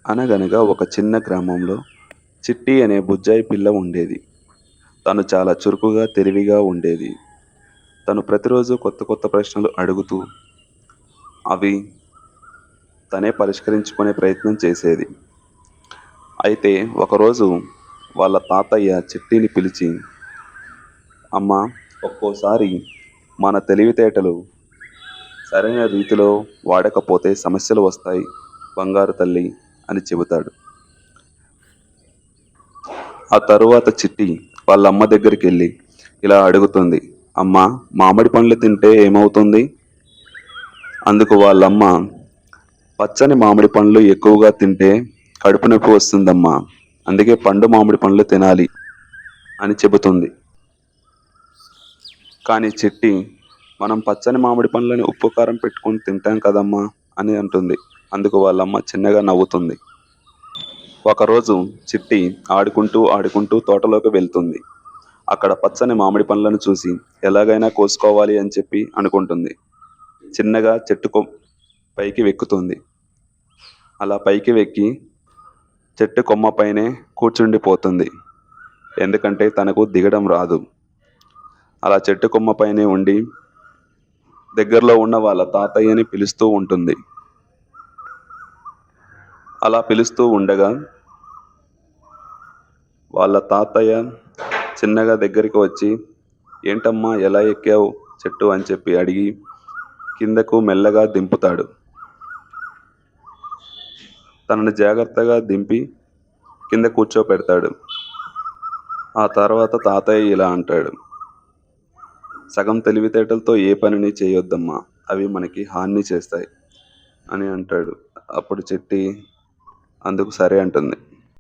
అనగనగా ఒక చిన్న గ్రామంలో చిట్టి అనే బుజ్జాయి పిల్ల ఉండేది. తను చాలా చురుకుగా, తెలివిగా ఉండేది. తను ప్రతిరోజు కొత్త కొత్త ప్రశ్నలు అడుగుతూ, అవి తనే పరిష్కరించుకునే ప్రయత్నం చేసేది. అయితే ఒకరోజు వాళ్ళ తాతయ్య చిట్టిని పిలిచి, అమ్మా, ఒక్కోసారి మన తెలివితేటలు సరైన రీతిలో వాడకపోతే సమస్యలు వస్తాయి బంగారు తల్లి అని చెబుతాడు. ఆ తరువాత చిట్టి వాళ్ళ అమ్మ దగ్గరికి వెళ్ళి ఇలా అడుగుతుంది, అమ్మ, మామిడి పండ్లు తింటే ఏమవుతుంది? అందుకు వాళ్ళమ్మ, పచ్చని మామిడి పండ్లు ఎక్కువగా తింటే కడుపు నొప్పి వస్తుందమ్మా, అందుకే పండు మామిడి పండ్లు తినాలి అని చెబుతుంది. కానీ చిట్టి, మనం పచ్చని మామిడి పండ్లని ఉప్పు కారం పెట్టుకొని తింటాం కదమ్మా అని అంటుంది. అందుకు వాళ్ళమ్మ చిన్నగా నవ్వుతుంది. ఒకరోజు చిట్టి ఆడుకుంటూ ఆడుకుంటూ తోటలోకి వెళ్తుంది. అక్కడ పచ్చని మామిడి పండ్లను చూసి ఎలాగైనా కోసుకోవాలి అని చెప్పి అనుకుంటుంది. చిన్నగా పైకి వెక్కుతుంది. అలా పైకి వెక్కి చెట్టు కొమ్మపైనే కూర్చుండిపోతుంది. ఎందుకంటే తనకు దిగడం రాదు. అలా చెట్టు కొమ్మపైనే ఉండి దగ్గరలో ఉన్న వాళ్ళ తాతయ్యని పిలుస్తూ ఉంటుంది. అలా పిలుస్తూ ఉండగా వాళ్ళ తాతయ్య చిన్నగా దగ్గరికి వచ్చి, ఏంటమ్మా ఎలా ఎక్కావు చెట్టు అని చెప్పి అడిగి కిందకు మెల్లగా దింపుతాడు. తనని జాగ్రత్తగా దింపి కింద కూర్చోపెడతాడు. ఆ తర్వాత తాతయ్య ఇలా అంటాడు, సగం తెలివితేటలతో ఏ పనిని చేయొద్దమ్మా, అవి మనకి హాని చేస్తాయి అని అంటాడు. అప్పుడు చిట్టి అందుకు సరే అంటుంది.